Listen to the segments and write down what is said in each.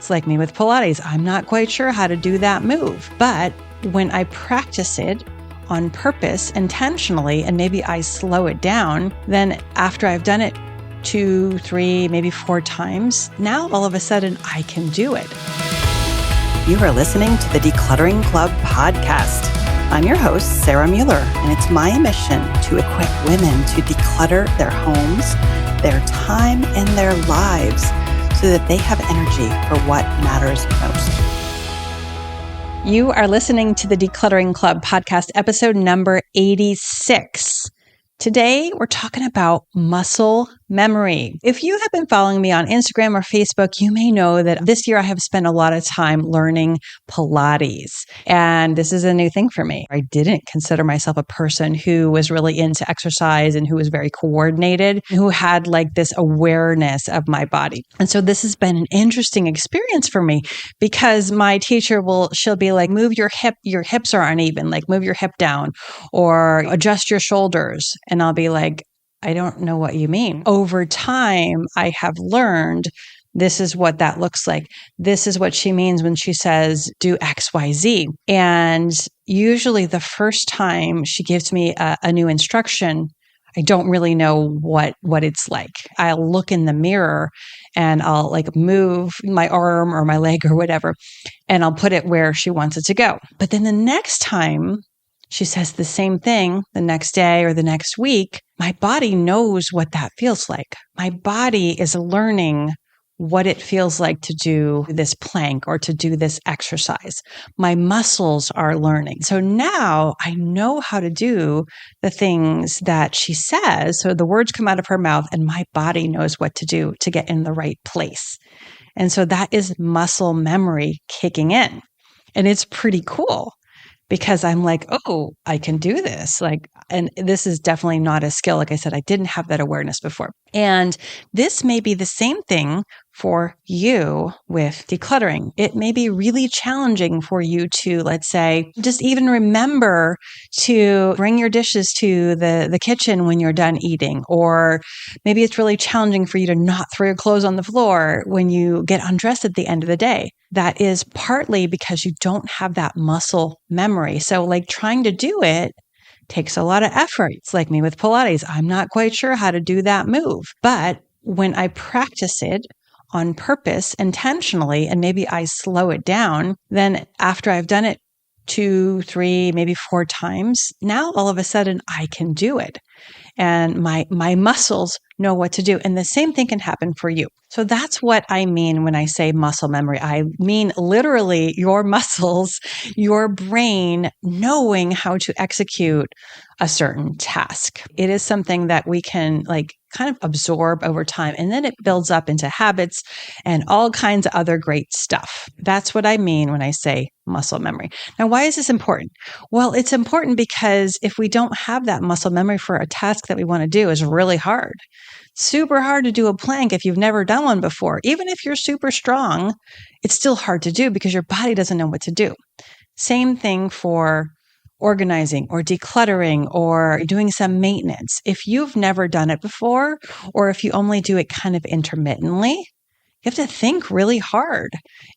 It's like me with Pilates. I'm not quite sure how to do that move. But when I practice it on purpose, intentionally, and maybe I slow it down, then after I've done it 2, 3, maybe 4 times, now all of a sudden I can do it. You are listening to the Decluttering Club Podcast. I'm your host, Sarah Mueller, and it's my mission to equip women to declutter their homes, their time, and their lives so that they have energy for what matters most. You are listening to the Decluttering Club Podcast, episode number 86. Today, we're talking about muscle memory. If you have been following me on Instagram or Facebook, you may know that this year I have spent a lot of time learning Pilates. And this is a new thing for me. I didn't consider myself a person who was really into exercise and who was very coordinated, who had like this awareness of my body. And so this has been an interesting experience for me because my teacher she'll be like, move your hips are uneven, like move your hip down or adjust your shoulders. And I'll be like, I don't know what you mean. Over time, I have learned this is what that looks like. This is what she means when she says, do X, Y, Z. And usually the first time she gives me a new instruction, I don't really know what it's like. I'll look in the mirror and I'll like move my arm or my leg or whatever, and I'll put it where she wants it to go. But then the next time she says the same thing the next day or the next week, my body knows what that feels like. My body is learning what it feels like to do this plank or to do this exercise. My muscles are learning. So now I know how to do the things that she says. So the words come out of her mouth and my body knows what to do to get in the right place. And so that is muscle memory kicking in. And it's pretty cool. Because I'm like, oh, I can do this. And this is definitely not a skill. Like I said, I didn't have that awareness before. And this may be the same thing for you with decluttering. It may be really challenging for you to, let's say, just even remember to bring your dishes to the kitchen when you're done eating. Or maybe it's really challenging for you to not throw your clothes on the floor when you get undressed at the end of the day. That is partly because you don't have that muscle memory. So like trying to do it takes a lot of effort. It's like me with Pilates. I'm not quite sure how to do that move. But when I practice it on purpose, intentionally, and maybe I slow it down, then after I've done it 2, 3, maybe 4 times, now all of a sudden I can do it. And my muscles know what to do. And the same thing can happen for you. So that's what I mean when I say muscle memory. I mean literally your muscles, your brain knowing how to execute a certain task. It is something that we can kind of absorb over time. And then it builds up into habits and all kinds of other great stuff. That's what I mean when I say muscle memory. Now, why is this important? Well, it's important because if we don't have that muscle memory for a task that we want to do, is really hard. Super hard to do a plank if you've never done one before. Even if you're super strong, it's still hard to do because your body doesn't know what to do. Same thing for organizing or decluttering or doing some maintenance. If you've never done it before, or if you only do it kind of intermittently, you have to think really hard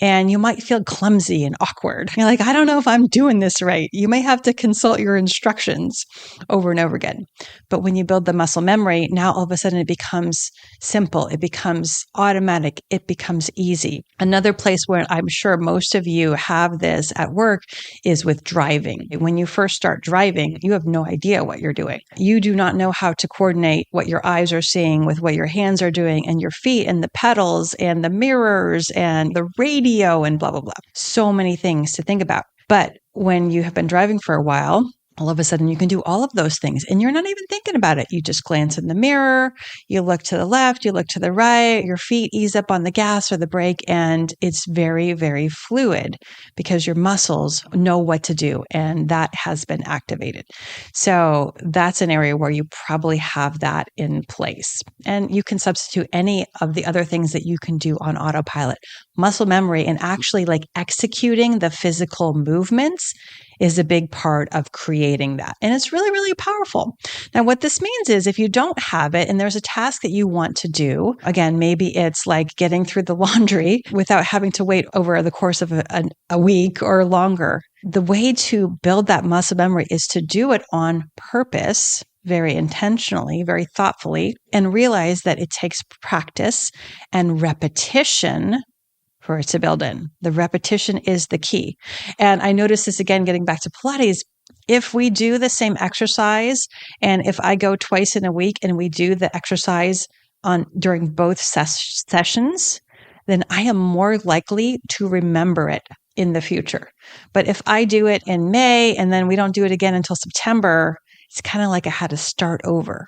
and you might feel clumsy and awkward. You're like, I don't know if I'm doing this right. You may have to consult your instructions over and over again. But when you build the muscle memory, now all of a sudden it becomes simple. It becomes automatic. It becomes easy. Another place where I'm sure most of you have this at work is with driving. When you first start driving, you have no idea what you're doing. You do not know how to coordinate what your eyes are seeing with what your hands are doing and your feet and the pedals and the mirrors and the radio and blah, blah, blah. So many things to think about. But when you have been driving for a while, all of a sudden you can do all of those things and you're not even thinking about it. You just glance in the mirror, you look to the left, you look to the right, your feet ease up on the gas or the brake, and it's very, very fluid because your muscles know what to do and that has been activated. So that's an area where you probably have that in place. And you can substitute any of the other things that you can do on autopilot. Muscle memory and actually executing the physical movements is a big part of creating that. And it's really, really powerful. Now, what this means is if you don't have it and there's a task that you want to do, again, maybe it's like getting through the laundry without having to wait over the course of a week or longer. The way to build that muscle memory is to do it on purpose, very intentionally, very thoughtfully, and realize that it takes practice and repetition for it to build in. The repetition is the key. And I noticed this again, getting back to Pilates. If we do the same exercise, and if I go twice in a week and we do the exercise during both sessions, then I am more likely to remember it in the future. But if I do it in May and then we don't do it again until September, it's kind of like I had to start over.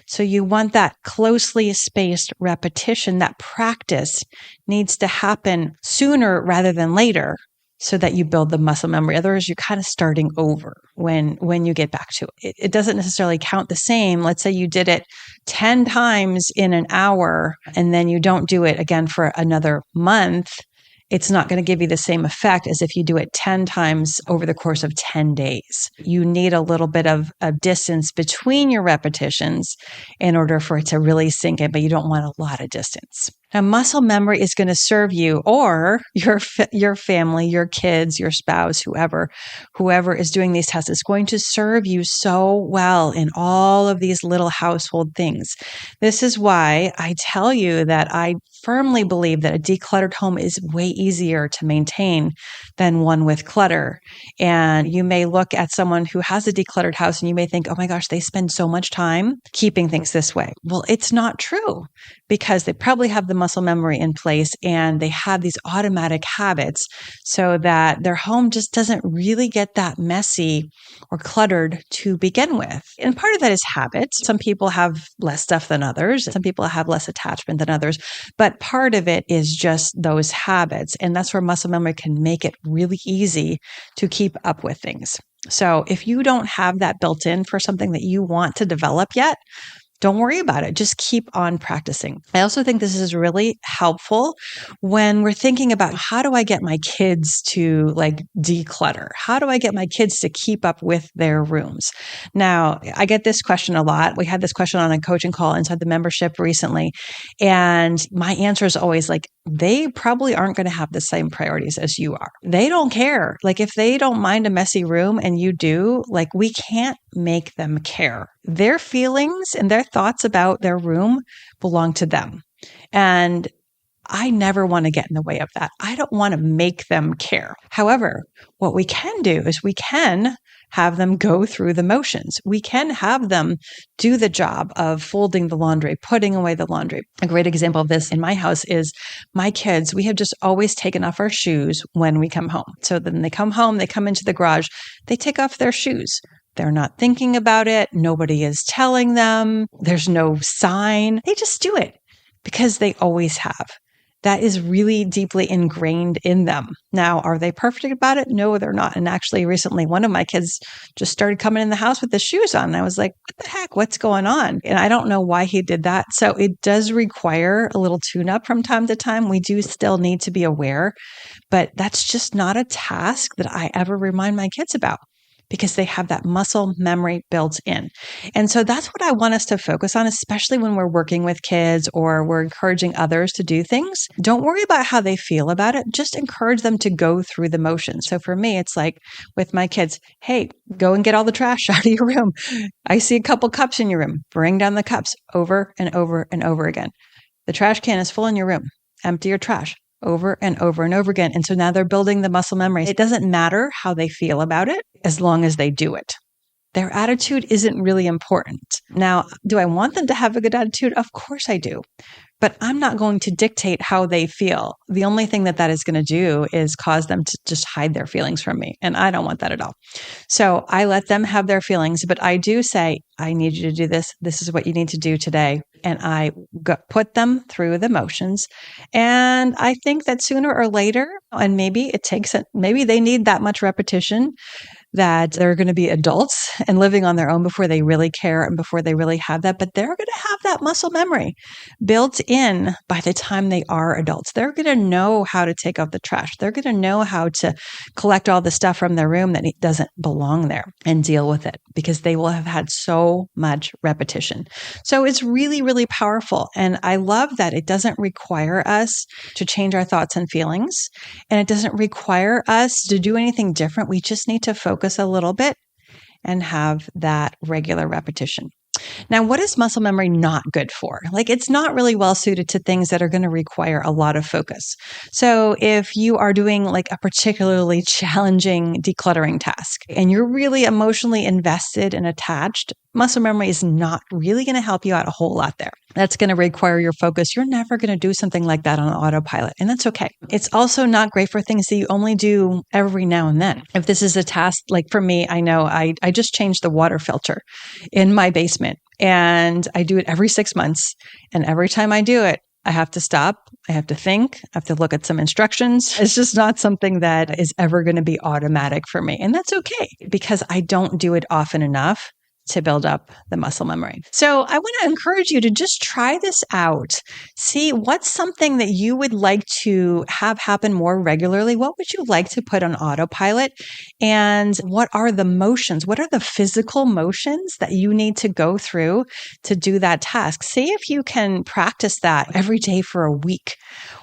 So you want that closely spaced repetition. That practice needs to happen sooner rather than later so that you build the muscle memory. Otherwise, you're kind of starting over when you get back to it. It doesn't necessarily count the same. Let's say you did it 10 times in an hour and then you don't do it again for another month. It's not going to give you the same effect as if you do it 10 times over the course of 10 days. You need a little bit of a distance between your repetitions in order for it to really sink in, but you don't want a lot of distance. Now, muscle memory is going to serve you or your family, your kids, your spouse, whoever is doing these tests is going to serve you so well in all of these little household things. This is why I tell you that I firmly believe that a decluttered home is way easier to maintain than one with clutter. And you may look at someone who has a decluttered house and you may think, oh my gosh, they spend so much time keeping things this way. Well, it's not true because they probably have the muscle memory in place and they have these automatic habits so that their home just doesn't really get that messy or cluttered to begin with. And part of that is habits. Some people have less stuff than others. Some people have less attachment than others. But part of it is just those habits. And that's where muscle memory can make it really easy to keep up with things. So if you don't have that built in for something that you want to develop yet, don't worry about it. Just keep on practicing. I also think this is really helpful when we're thinking about how do I get my kids to like declutter? How do I get my kids to keep up with their rooms? Now, I get this question a lot. We had this question on a coaching call inside the membership recently. And my answer is always like, they probably aren't going to have the same priorities as you are. They don't care. Like if they don't mind a messy room and you do, like we can't make them care. Their feelings and their thoughts about their room belong to them. And I never want to get in the way of that. I don't want to make them care. However, what we can do is we can have them go through the motions. We can have them do the job of folding the laundry, putting away the laundry. A great example of this in my house is my kids. We have just always taken off our shoes when we come home. So then they come home, they come into the garage, they take off their shoes. They're not thinking about it. Nobody is telling them. There's no sign. They just do it because they always have. That is really deeply ingrained in them. Now, are they perfect about it? No, they're not. And actually, recently, one of my kids just started coming in the house with the shoes on. And I was like, what the heck? What's going on? And I don't know why he did that. So it does require a little tune-up from time to time. We do still need to be aware, but that's just not a task that I ever remind my kids about, because they have that muscle memory built in. And so that's what I want us to focus on, especially when we're working with kids or we're encouraging others to do things. Don't worry about how they feel about it. Just encourage them to go through the motions. So for me, it's like with my kids, hey, go and get all the trash out of your room. I see a couple cups in your room. Bring down the cups over and over and over again. The trash can is full in your room. Empty your trash. Over and over and over again. And so now they're building the muscle memory. It doesn't matter how they feel about it as long as they do it. Their attitude isn't really important. Now, do I want them to have a good attitude? Of course I do. But I'm not going to dictate how they feel. The only thing that is going to do is cause them to just hide their feelings from me. And I don't want that at all. So I let them have their feelings, but I do say, I need you to do this. This is what you need to do today. And I put them through the motions. And I think that sooner or later, and maybe they need that much repetition, that they're going to be adults and living on their own before they really care and before they really have that. But they're going to have that muscle memory built in by the time they are adults. They're going to know how to take out the trash. They're going to know how to collect all the stuff from their room that doesn't belong there and deal with it because they will have had so much repetition. So it's really, really powerful. And I love that it doesn't require us to change our thoughts and feelings. And it doesn't require us to do anything different. We just need to focus a little bit and have that regular repetition. Now, what is muscle memory not good for? Like, it's not really well suited to things that are going to require a lot of focus. So if you are doing like a particularly challenging decluttering task and you're really emotionally invested and attached, muscle memory is not really going to help you out a whole lot there. That's going to require your focus. You're never going to do something like that on autopilot, and that's okay. It's also not great for things that you only do every now and then. If this is a task, like for me, I know I just changed the water filter in my basement, and I do it every 6 months. And every time I do it, I have to stop. I have to think. I have to look at some instructions. It's just not something that is ever going to be automatic for me. And that's okay because I don't do it often enough to build up the muscle memory. So I want to encourage you to just try this out. See what's something that you would like to have happen more regularly. What would you like to put on autopilot? And what are the motions? What are the physical motions that you need to go through to do that task? See if you can practice that every day for a week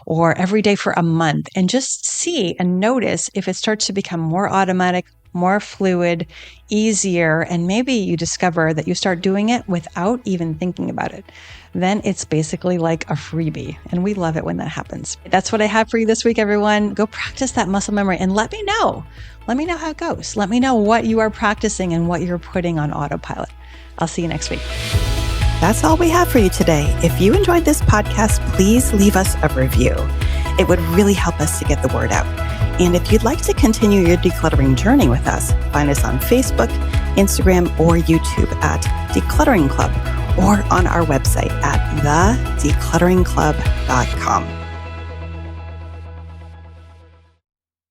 or every day for a month and just see and notice if it starts to become more automatic, more fluid, easier, and maybe you discover that you start doing it without even thinking about it. Then it's basically like a freebie, and we love it when that happens. That's what I have for you this week, everyone. Go practice that muscle memory and let me know. Let me know how it goes. Let me know what you are practicing and what you're putting on autopilot. I'll see you next week. That's all we have for you today. If you enjoyed this podcast, please leave us a review. It would really help us to get the word out. And if you'd like to continue your decluttering journey with us, find us on Facebook, Instagram, or YouTube at Decluttering Club or on our website at thedeclutteringclub.com.